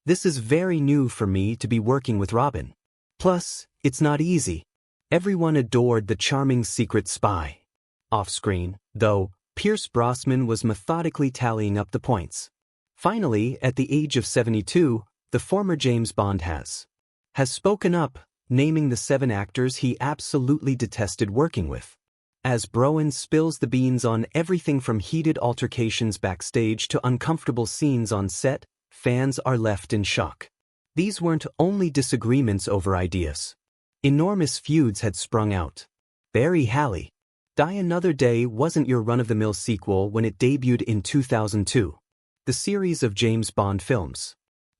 This is very new for me to be working with Robin. Plus, it's not easy. Everyone adored the charming secret spy. Off-screen, though, Pierce Brosnan was methodically tallying up the points. Finally, at the age of 72, the former James Bond has spoken up, naming the 7 actors he absolutely detested working with. As Broen spills the beans on everything from heated altercations backstage to uncomfortable scenes on set, fans are left in shock. These weren't only disagreements over ideas. Enormous feuds had sprung out. Barry Halle. Die Another Day wasn't your run-of-the-mill sequel when it debuted in 2002. The series of James Bond films.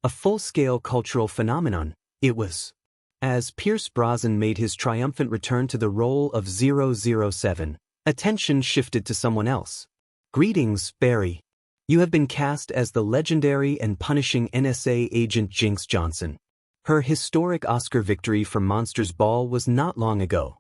A full-scale cultural phenomenon, it was. As Pierce Brosnan made his triumphant return to the role of 007, attention shifted to someone else. Greetings, Barry. You have been cast as the legendary and punishing NSA agent Jinx Johnson. Her historic Oscar victory for Monsters Ball was not long ago.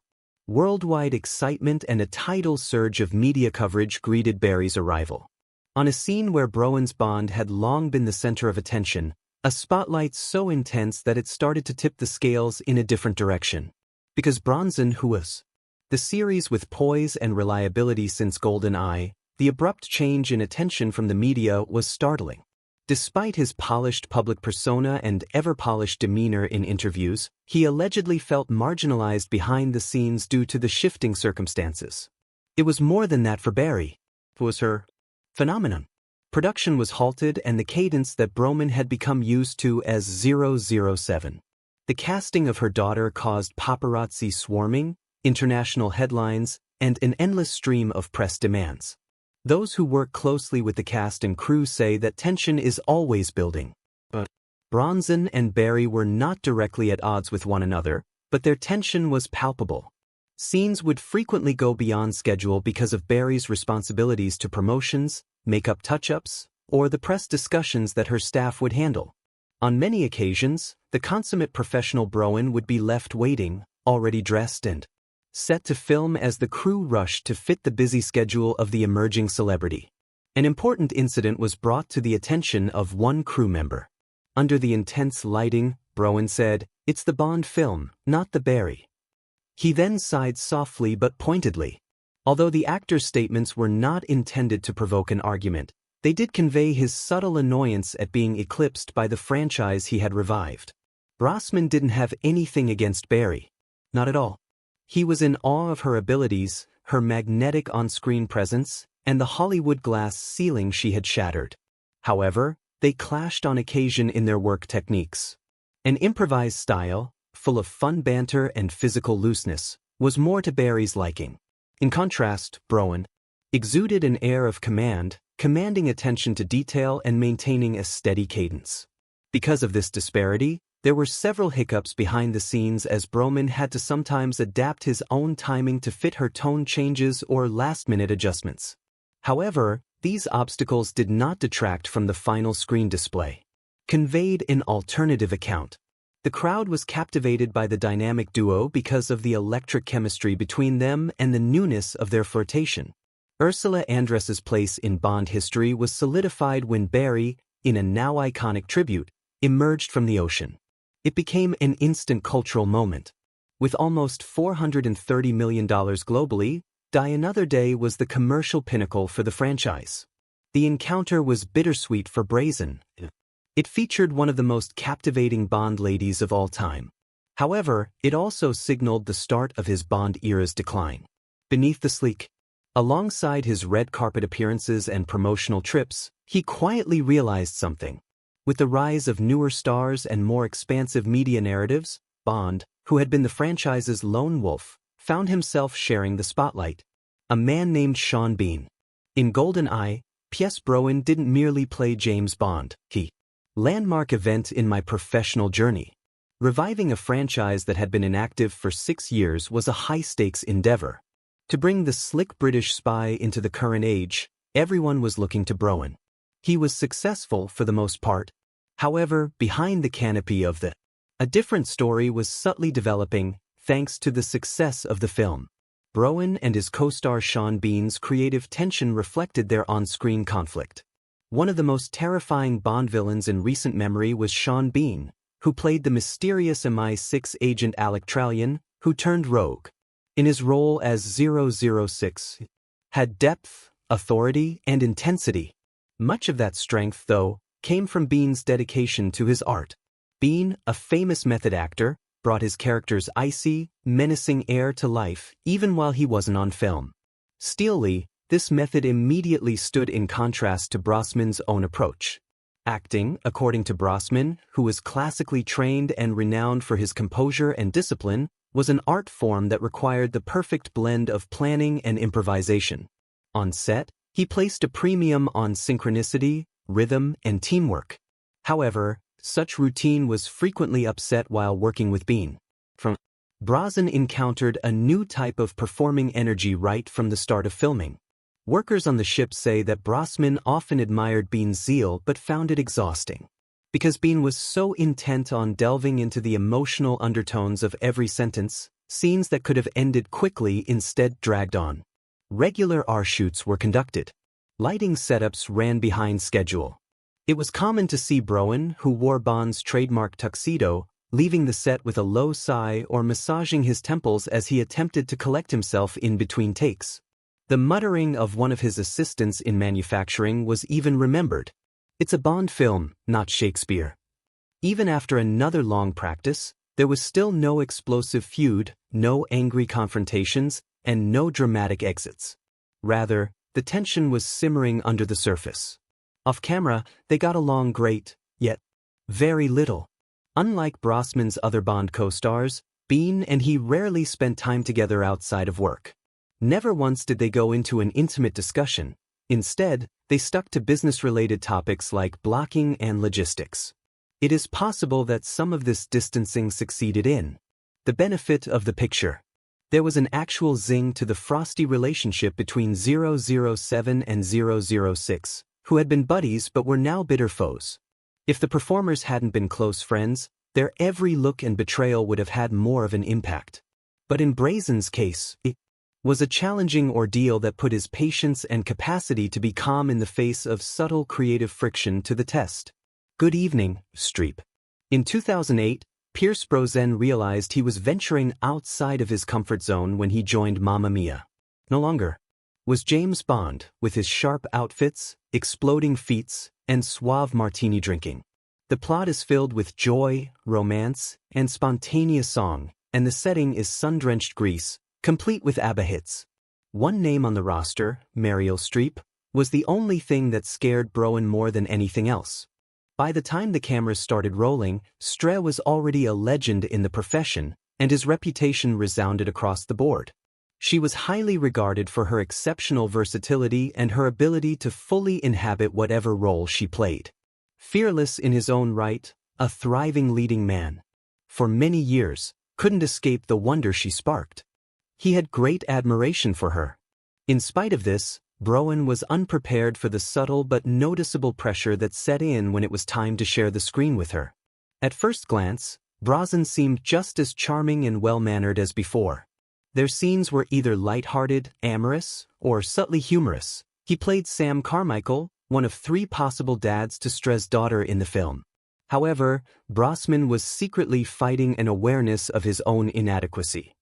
Worldwide excitement and a tidal surge of media coverage greeted Barry's arrival. On a scene where Broen's Bond had long been the center of attention, a spotlight so intense that it started to tip the scales in a different direction. Because Brosnan, who was the series with poise and reliability since GoldenEye, the abrupt change in attention from the media was startling. Despite his polished public persona and ever-polished demeanor in interviews, he allegedly felt marginalized behind the scenes due to the shifting circumstances. It was more than that for Barry. It was her phenomenon. Production was halted and the cadence that Broen had become used to as 007. The casting of her daughter caused paparazzi swarming, international headlines, and an endless stream of press demands. Those who work closely with the cast and crew say that tension is always building. But Brosnan and Barry were not directly at odds with one another, but their tension was palpable. Scenes would frequently go beyond schedule because of Barry's responsibilities to promotions, makeup touch-ups, or the press discussions that her staff would handle. On many occasions, the consummate professional Broen would be left waiting, already dressed and set to film as the crew rushed to fit the busy schedule of the emerging celebrity. An important incident was brought to the attention of one crew member. Under the intense lighting, Broen said, "It's the Bond film, not the Barry." He then sighed softly but pointedly. Although the actor's statements were not intended to provoke an argument, they did convey his subtle annoyance at being eclipsed by the franchise he had revived. Brosnan didn't have anything against Barry. Not at all. He was in awe of her abilities, her magnetic on-screen presence, and the Hollywood glass ceiling she had shattered. However, they clashed on occasion in their work techniques. An improvised style, full of fun banter and physical looseness, was more to Barry's liking. In contrast, Broen exuded an air of command, commanding attention to detail and maintaining a steady cadence. Because of this disparity, there were several hiccups behind the scenes as Broen had to sometimes adapt his own timing to fit her tone changes or last-minute adjustments. However, these obstacles did not detract from the final screen display. Conveyed an alternative account. The crowd was captivated by the dynamic duo because of the electric chemistry between them and the newness of their flirtation. Ursula Andress's place in Bond history was solidified when Barry, in a now iconic tribute, emerged from the ocean. It became an instant cultural moment. With almost $430 million globally, Die Another Day was the commercial pinnacle for the franchise. The encounter was bittersweet for Brosnan. It featured one of the most captivating Bond ladies of all time. However, it also signaled the start of his Bond era's decline. Beneath the sleek, alongside his red carpet appearances and promotional trips, he quietly realized something. With the rise of newer stars and more expansive media narratives, Bond, who had been the franchise's lone wolf, found himself sharing the spotlight. A man named Sean Bean. In GoldenEye, Pierce Broen didn't merely play James Bond, he landmark event in my professional journey. Reviving a franchise that had been inactive for 6 years was a high-stakes endeavor. To bring the slick British spy into the current age, everyone was looking to Broen. He was successful for the most part. However, behind the canopy of a different story was subtly developing, thanks to the success of the film. Broen and his co-star Sean Bean's creative tension reflected their on-screen conflict. One of the most terrifying Bond villains in recent memory was Sean Bean, who played the mysterious MI6 agent Alec Trallion, who turned rogue. In his role as 006, had depth, authority, and intensity. Much of that strength, though, came from Bean's dedication to his art. Bean, a famous method actor, brought his character's icy, menacing air to life even while he wasn't on film. Steelly, this method immediately stood in contrast to Brosman's own approach. Acting, according to Brosman, who was classically trained and renowned for his composure and discipline, was an art form that required the perfect blend of planning and improvisation. On set, he placed a premium on synchronicity, rhythm, and teamwork. However, such routine was frequently upset while working with Bean. Brosnan encountered a new type of performing energy right from the start of filming. Workers on the ship say that Brosnan often admired Bean's zeal but found it exhausting. Because Bean was so intent on delving into the emotional undertones of every sentence, scenes that could have ended quickly instead dragged on. Regular R-shoots were conducted. Lighting setups ran behind schedule. It was common to see Broen, who wore Bond's trademark tuxedo, leaving the set with a low sigh or massaging his temples as he attempted to collect himself in between takes. The muttering of one of his assistants in manufacturing was even remembered. It's a Bond film, not Shakespeare. Even after another long practice, there was still no explosive feud, no angry confrontations, and no dramatic exits. Rather, the tension was simmering under the surface. Off camera, they got along great, yet very little. Unlike Brosman's other Bond co-stars, Bean and he rarely spent time together outside of work. Never once did they go into an intimate discussion. Instead, they stuck to business-related topics like blocking and logistics. It is possible that some of this distancing succeeded in the benefit of the picture. There was an actual zing to the frosty relationship between 007 and 006, who had been buddies but were now bitter foes. If the performers hadn't been close friends, their every look and betrayal would have had more of an impact. But in Brosnan's case, it was a challenging ordeal that put his patience and capacity to be calm in the face of subtle creative friction to the test. Good evening, Streep. In 2008, Pierce Brosnan realized he was venturing outside of his comfort zone when he joined Mamma Mia. No longer was James Bond, with his sharp outfits, exploding feats, and suave martini drinking. The plot is filled with joy, romance, and spontaneous song, and the setting is sun-drenched Greece, complete with ABBA hits. One name on the roster, Meryl Streep, was the only thing that scared Broen more than anything else. By the time the cameras started rolling, Streep was already a legend in the profession, and his reputation resounded across the board. She was highly regarded for her exceptional versatility and her ability to fully inhabit whatever role she played. Fearless in his own right, a thriving leading man. For many years, couldn't escape the wonder she sparked. He had great admiration for her. In spite of this, Broen was unprepared for the subtle but noticeable pressure that set in when it was time to share the screen with her. At first glance, Brosnan seemed just as charming and well-mannered as before. Their scenes were either light-hearted, amorous, or subtly humorous. He played Sam Carmichael, one of 3 possible dads to Streep's daughter in the film. However, Brosnan was secretly fighting an awareness of his own inadequacy.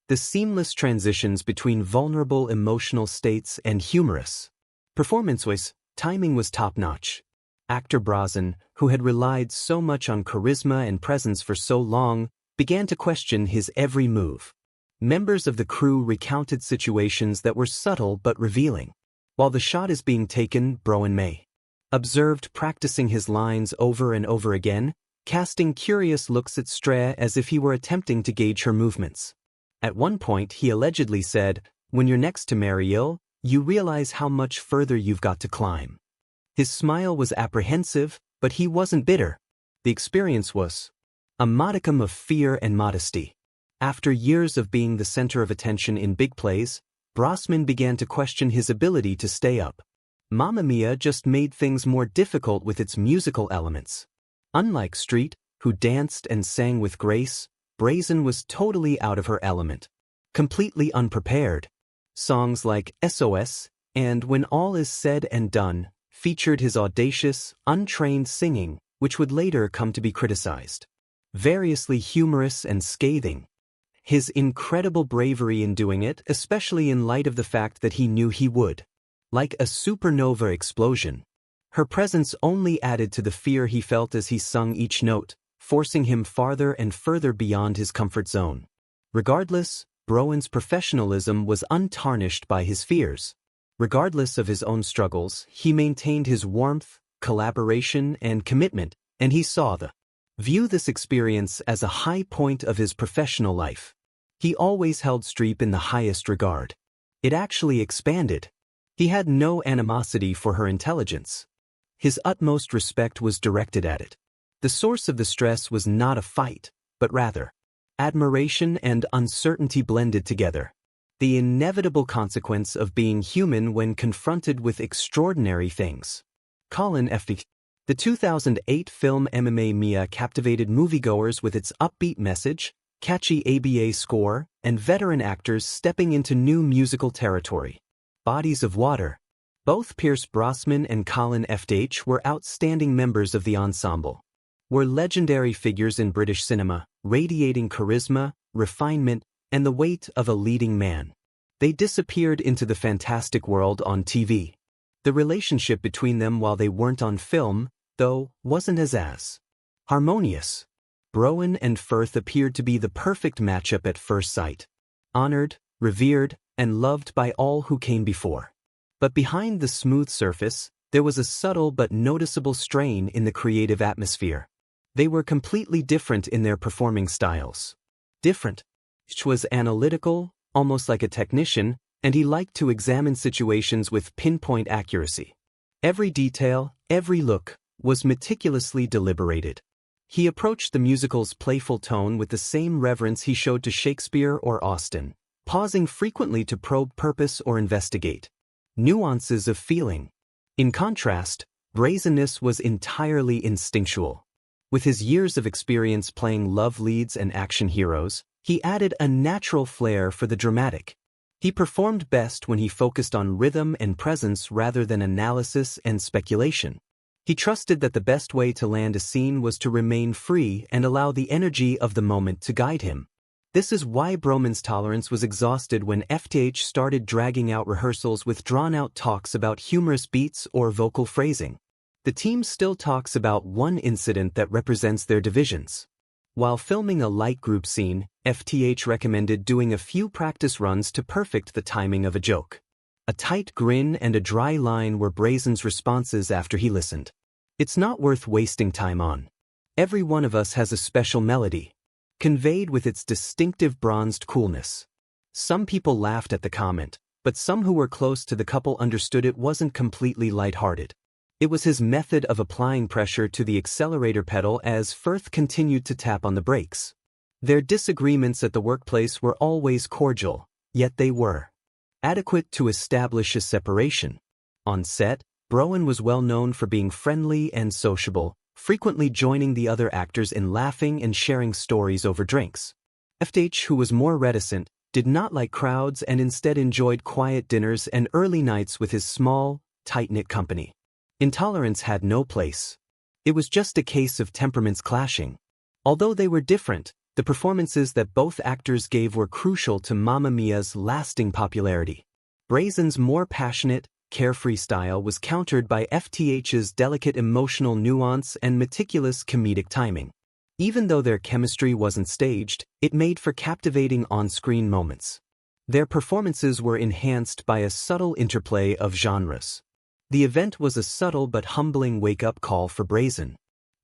The seamless transitions between vulnerable emotional states and humorous performance-wise, timing was top-notch. Actor Brosnan, who had relied so much on charisma and presence for so long, began to question his every move. Members of the crew recounted situations that were subtle but revealing. While the shot is being taken, Broen may observed practicing his lines over and over again, casting curious looks at Streep as if he were attempting to gauge her movements. At one point, he allegedly said, "When you're next to Meryl, you realize how much further you've got to climb." His smile was apprehensive, but he wasn't bitter. The experience was a modicum of fear and modesty. After years of being the center of attention in big plays, Brosnan began to question his ability to stay up. Mamma Mia just made things more difficult with its musical elements. Unlike Streep, who danced and sang with grace, Brosnan was totally out of her element. Completely unprepared. Songs like SOS and When All Is Said and Done featured his audacious, untrained singing, which would later come to be criticized. Variously humorous and scathing. His incredible bravery in doing it, especially in light of the fact that he knew he would. Like a supernova explosion. Her presence only added to the fear he felt as he sung each note, forcing him farther and further beyond his comfort zone. Regardless, Broen's professionalism was untarnished by his fears. Regardless of his own struggles, he maintained his warmth, collaboration, and commitment, and he saw view this experience as a high point of his professional life. He always held Streep in the highest regard. It actually expanded. He had no animosity for her intelligence. His utmost respect was directed at it. The source of the stress was not a fight, but rather admiration and uncertainty blended together. The inevitable consequence of being human when confronted with extraordinary things. Colin F. The 2008 film Mamma Mia captivated moviegoers with its upbeat message, catchy ABA score, and veteran actors stepping into new musical territory. Bodies of water. Both Pierce Brosnan and Colin F. were outstanding members of the ensemble. Were legendary figures in British cinema, radiating charisma, refinement, and the weight of a leading man. They disappeared into the fantastic world on TV. The relationship between them while they weren't on film, though, wasn't as harmonious. Broen and Firth appeared to be the perfect matchup at first sight. Honored, revered, and loved by all who came before. But behind the smooth surface, there was a subtle but noticeable strain in the creative atmosphere. They were completely different in their performing styles. Different. Each was analytical, almost like a technician, and he liked to examine situations with pinpoint accuracy. Every detail, every look, was meticulously deliberated. He approached the musical's playful tone with the same reverence he showed to Shakespeare or Austen, pausing frequently to probe purpose or investigate nuances of feeling. In contrast, brazenness was entirely instinctual. With his years of experience playing love leads and action heroes, he added a natural flair for the dramatic. He performed best when he focused on rhythm and presence rather than analysis and speculation. He trusted that the best way to land a scene was to remain free and allow the energy of the moment to guide him. This is why Broman's tolerance was exhausted when FTH started dragging out rehearsals with drawn-out talks about humorous beats or vocal phrasing. The team still talks about one incident that represents their divisions. While filming a light group scene, FTH recommended doing a few practice runs to perfect the timing of a joke. A tight grin and a dry line were Brason's responses after he listened. It's not worth wasting time on. Every one of us has a special melody, conveyed with its distinctive bronzed coolness. Some people laughed at the comment, but some who were close to the couple understood it wasn't completely lighthearted. It was his method of applying pressure to the accelerator pedal as Firth continued to tap on the brakes. Their disagreements at the workplace were always cordial, yet they were adequate to establish a separation. On set, Broen was well known for being friendly and sociable, frequently joining the other actors in laughing and sharing stories over drinks. FH, who was more reticent, did not like crowds and instead enjoyed quiet dinners and early nights with his small, tight-knit company. Intolerance had no place. It was just a case of temperaments clashing. Although they were different, the performances that both actors gave were crucial to Mamma Mia's lasting popularity. Brason's more passionate, carefree style was countered by FTH's delicate emotional nuance and meticulous comedic timing. Even though their chemistry wasn't staged, it made for captivating on-screen moments. Their performances were enhanced by a subtle interplay of genres. The event was a subtle but humbling wake-up call for Brosnan.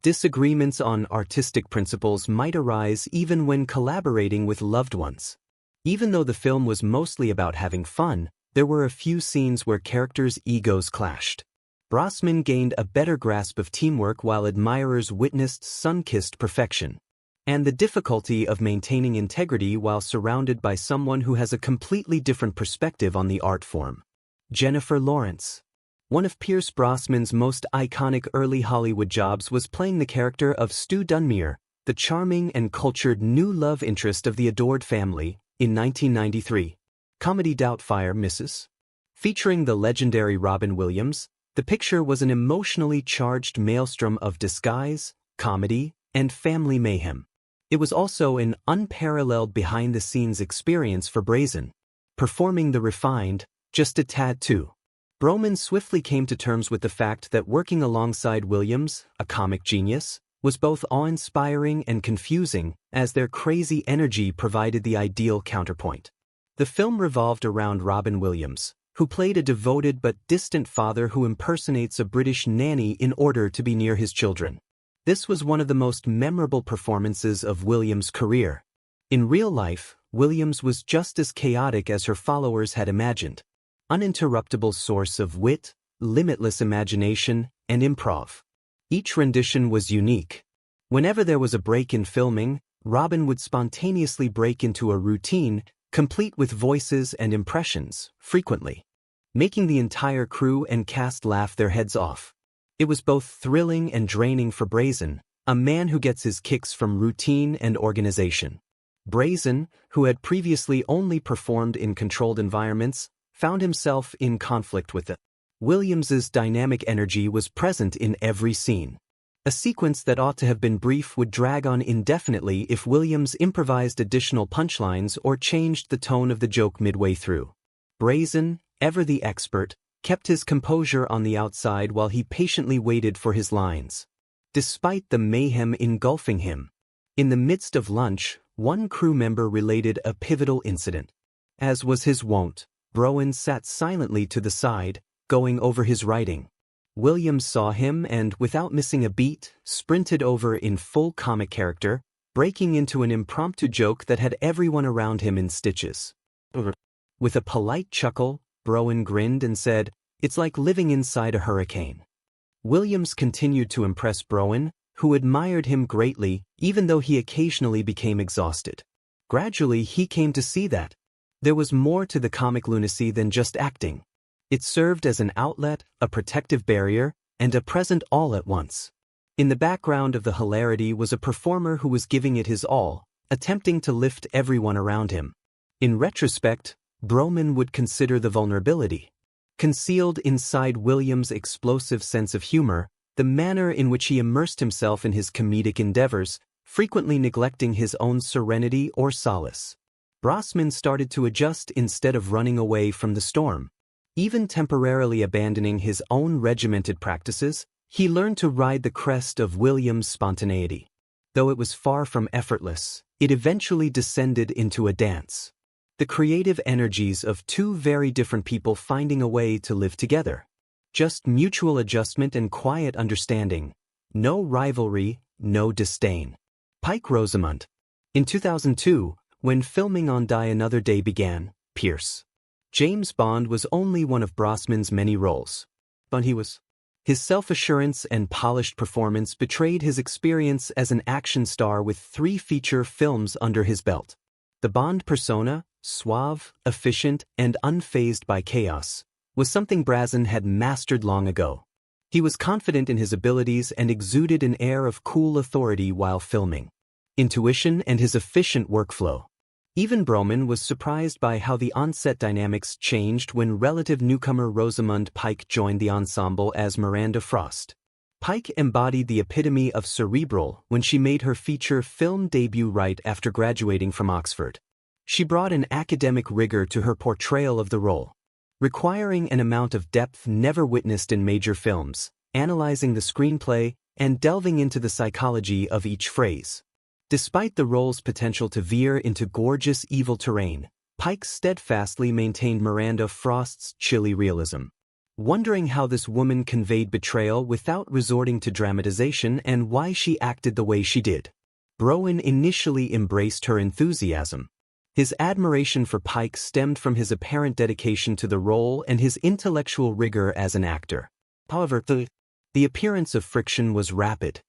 Disagreements on artistic principles might arise even when collaborating with loved ones. Even though the film was mostly about having fun, there were a few scenes where characters' egos clashed. Brosman gained a better grasp of teamwork while admirers witnessed sun-kissed perfection. And the difficulty of maintaining integrity while surrounded by someone who has a completely different perspective on the art form. Jennifer Lawrence. One of Pierce Brosnan's most iconic early Hollywood jobs was playing the character of Stu Dunmere, the charming and cultured new love interest of the adored family, in 1993. Comedy Doubtfire Mrs. Featuring the legendary Robin Williams, The picture was an emotionally charged maelstrom of disguise, comedy, and family mayhem. It was also an unparalleled behind-the-scenes experience for Brosnan, performing the refined, just a tad too. Broman swiftly came to terms with the fact that working alongside Williams, a comic genius, was both awe-inspiring and confusing, as their crazy energy provided the ideal counterpoint. The film revolved around Robin Williams, who played a devoted but distant father who impersonates a British nanny in order to be near his children. This was one of the most memorable performances of Williams' career. In real life, Williams was just as chaotic as her followers had imagined. Uninterruptible source of wit, limitless imagination, and improv. Each rendition was unique. Whenever there was a break in filming, Robin would spontaneously break into a routine, complete with voices and impressions, frequently, making the entire crew and cast laugh their heads off. It was both thrilling and draining for Brosnan, a man who gets his kicks from routine and organization. Brosnan, who had previously only performed in controlled environments, found himself in conflict with it. Williams's dynamic energy was present in every scene. A sequence that ought to have been brief would drag on indefinitely if Williams improvised additional punchlines or changed the tone of the joke midway through. Brosnan, ever the expert, kept his composure on the outside while he patiently waited for his lines. Despite the mayhem engulfing him, in the midst of lunch, one crew member related a pivotal incident. As was his wont, Broen sat silently to the side, going over his writing. Williams saw him and, without missing a beat, sprinted over in full comic character, breaking into an impromptu joke that had everyone around him in stitches. With a polite chuckle, Broen grinned and said, "It's like living inside a hurricane." Williams continued to impress Broen, who admired him greatly, even though he occasionally became exhausted. Gradually he came to see that there was more to the comic lunacy than just acting. It served as an outlet, a protective barrier, and a present all at once. In the background of the hilarity was a performer who was giving it his all, attempting to lift everyone around him. In retrospect, Broman would consider the vulnerability concealed inside Williams' explosive sense of humor, the manner in which he immersed himself in his comedic endeavors, frequently neglecting his own serenity or solace. Brosman started to adjust instead of running away from the storm. Even temporarily abandoning his own regimented practices, he learned to ride the crest of Williams' spontaneity. Though it was far from effortless, it eventually descended into a dance. The creative energies of two very different people finding a way to live together. Just mutual adjustment and quiet understanding. No rivalry, no disdain. Pike Rosamund. In 2002, when filming on Die Another Day began, Pierce James Bond was only one of Brosman's many roles. But his self-assurance and polished performance betrayed his experience as an action star with 3 feature films under his belt. The Bond persona, suave, efficient, and unfazed by chaos, was something Brosnan had mastered long ago. He was confident in his abilities and exuded an air of cool authority while filming. Intuition and his efficient workflow. Even Broman was surprised by how the on-set dynamics changed when relative newcomer Rosamund Pike joined the ensemble as Miranda Frost. Pike embodied the epitome of cerebral when she made her feature film debut right after graduating from Oxford. She brought an academic rigor to her portrayal of the role, requiring an amount of depth never witnessed in major films, analyzing the screenplay, and delving into the psychology of each phrase. Despite the role's potential to veer into gorgeous evil terrain, Pike steadfastly maintained Miranda Frost's chilly realism. Wondering how this woman conveyed betrayal without resorting to dramatization and why she acted the way she did. Broen initially embraced her enthusiasm. His admiration for Pike stemmed from his apparent dedication to the role and his intellectual rigor as an actor. However, the appearance of friction was rapid.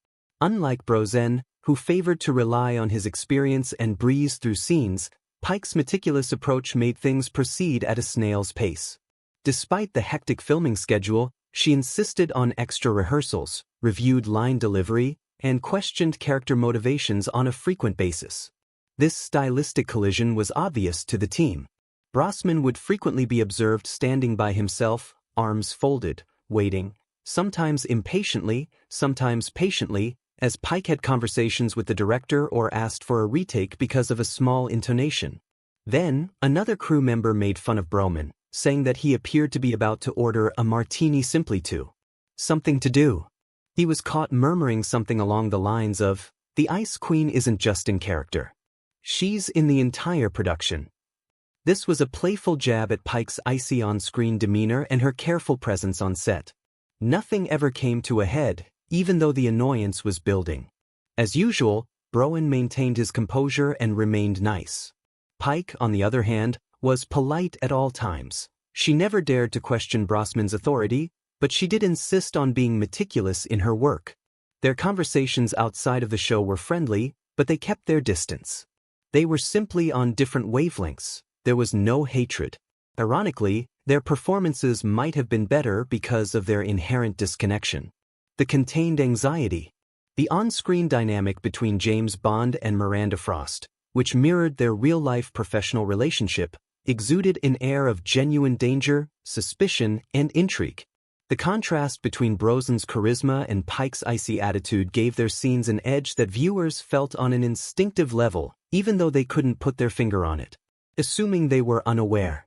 Unlike Brosnan, who favored to rely on his experience and breeze through scenes, Pike's meticulous approach made things proceed at a snail's pace. Despite the hectic filming schedule, she insisted on extra rehearsals, reviewed line delivery, and questioned character motivations on a frequent basis. This stylistic collision was obvious to the team. Brosman would frequently be observed standing by himself, arms folded, waiting, sometimes impatiently, sometimes patiently, as Pike had conversations with the director or asked for a retake because of a small intonation. Then, another crew member made fun of Broman, saying that he appeared to be about to order a martini simply to something to do. He was caught murmuring something along the lines of, "The Ice Queen isn't just in character. She's in the entire production." This was a playful jab at Pike's icy on-screen demeanor and her careful presence on set. Nothing ever came to a head, even though the annoyance was building. As usual, Broen maintained his composure and remained nice. Pike, on the other hand, was polite at all times. She never dared to question Brosman's authority, but she did insist on being meticulous in her work. Their conversations outside of the show were friendly, but they kept their distance. They were simply on different wavelengths. There was no hatred. Ironically, their performances might have been better because of their inherent disconnection. The contained anxiety. The on-screen dynamic between James Bond and Miranda Frost, which mirrored their real-life professional relationship, exuded an air of genuine danger, suspicion, and intrigue. The contrast between Brosnan's charisma and Pike's icy attitude gave their scenes an edge that viewers felt on an instinctive level, even though they couldn't put their finger on it. Assuming they were unaware.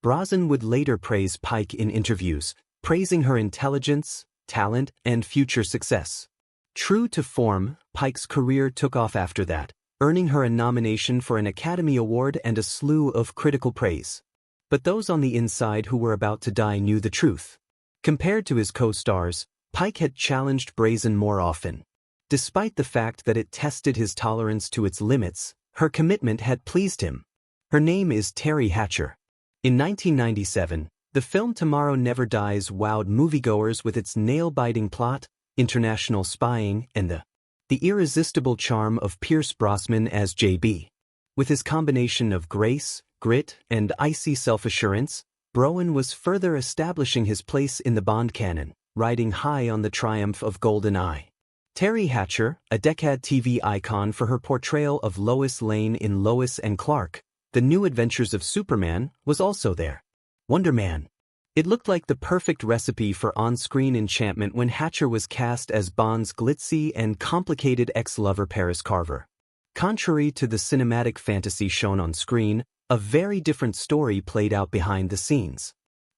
Brosnan would later praise Pike in interviews, praising her intelligence, talent, and future success. True to form, Pike's career took off after that, earning her a nomination for an Academy Award and a slew of critical praise. But those on the inside who were about to die knew the truth. Compared to his co-stars, Pike had challenged Brosnan more often. Despite the fact that it tested his tolerance to its limits, her commitment had pleased him. Her name is Teri Hatcher. In 1997, the film Tomorrow Never Dies wowed moviegoers with its nail-biting plot, international spying, and the irresistible charm of Pierce Brosnan as JB. With his combination of grace, grit, and icy self-assurance, Broen was further establishing his place in the Bond canon, riding high on the triumph of GoldenEye. Teri Hatcher, a decade TV icon for her portrayal of Lois Lane in Lois and Clark, The New Adventures of Superman, was also there. Wonder Man. It looked like the perfect recipe for on-screen enchantment when Hatcher was cast as Bond's glitzy and complicated ex-lover Paris Carver. Contrary to the cinematic fantasy shown on screen, a very different story played out behind the scenes.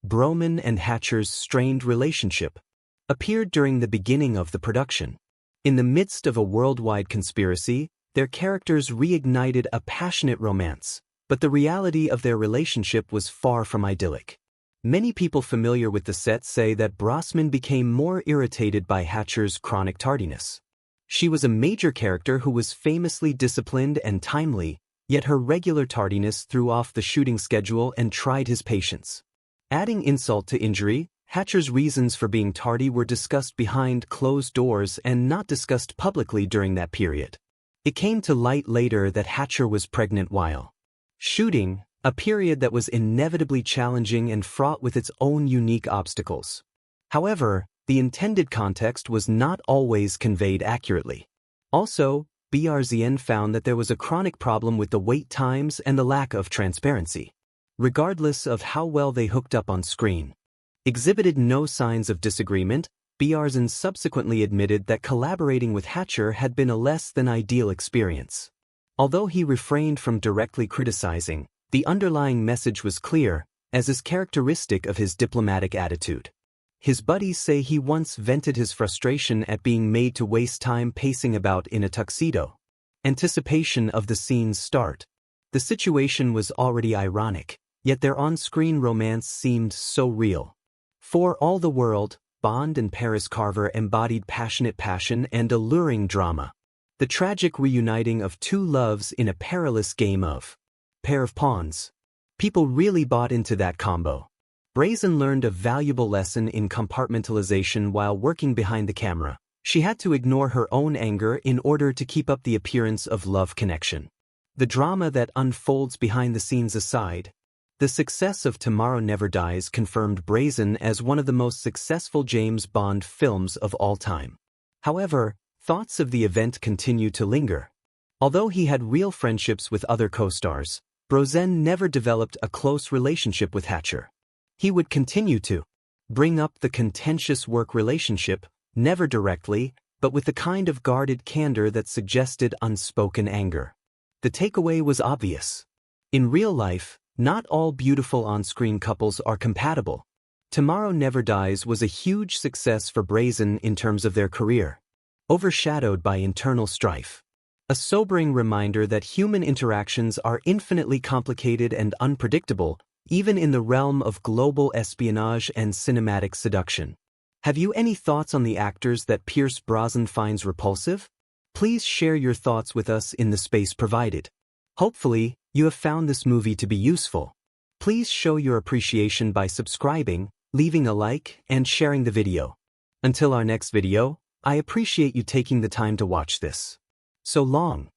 Broman and Hatcher's strained relationship appeared during the beginning of the production. In the midst of a worldwide conspiracy, their characters reignited a passionate romance, but the reality of their relationship was far from idyllic. Many people familiar with the set say that Brosnan became more irritated by Hatcher's chronic tardiness. She was a major character who was famously disciplined and timely, yet her regular tardiness threw off the shooting schedule and tried his patience. Adding insult to injury, Hatcher's reasons for being tardy were discussed behind closed doors and not discussed publicly during that period. It came to light later that Hatcher was pregnant while shooting, a period that was inevitably challenging and fraught with its own unique obstacles. However, the intended context was not always conveyed accurately. Also, Brzn found that there was a chronic problem with the wait times and the lack of transparency. Regardless of how well they hooked up on screen, exhibited no signs of disagreement, Brzn subsequently admitted that collaborating with Hatcher had been a less than ideal experience. Although he refrained from directly criticizing, the underlying message was clear, as is characteristic of his diplomatic attitude. His buddies say he once vented his frustration at being made to waste time pacing about in a tuxedo. Anticipation of the scene's start. The situation was already ironic, yet their on-screen romance seemed so real. For all the world, Bond and Paris Carver embodied passionate passion and alluring drama. The tragic reuniting of two loves in a perilous game of pair of pawns. People really bought into that combo. Brosnan learned a valuable lesson in compartmentalization while working behind the camera. She had to ignore her own anger in order to keep up the appearance of love connection. The drama that unfolds behind the scenes aside, the success of Tomorrow Never Dies confirmed Brosnan as one of the most successful James Bond films of all time. However, thoughts of the event continue to linger. Although he had real friendships with other co-stars, Brosnan never developed a close relationship with Hatcher. He would continue to bring up the contentious work relationship, never directly, but with the kind of guarded candor that suggested unspoken anger. The takeaway was obvious. In real life, not all beautiful on-screen couples are compatible. Tomorrow Never Dies was a huge success for Brosnan in terms of their career, overshadowed by internal strife. A sobering reminder that human interactions are infinitely complicated and unpredictable, even in the realm of global espionage and cinematic seduction. Have you any thoughts on the actors that Brosnan finds repulsive? Please share your thoughts with us in the space provided. Hopefully, you have found this movie to be useful. Please show your appreciation by subscribing, leaving a like, and sharing the video. Until our next video, I appreciate you taking the time to watch this. So long.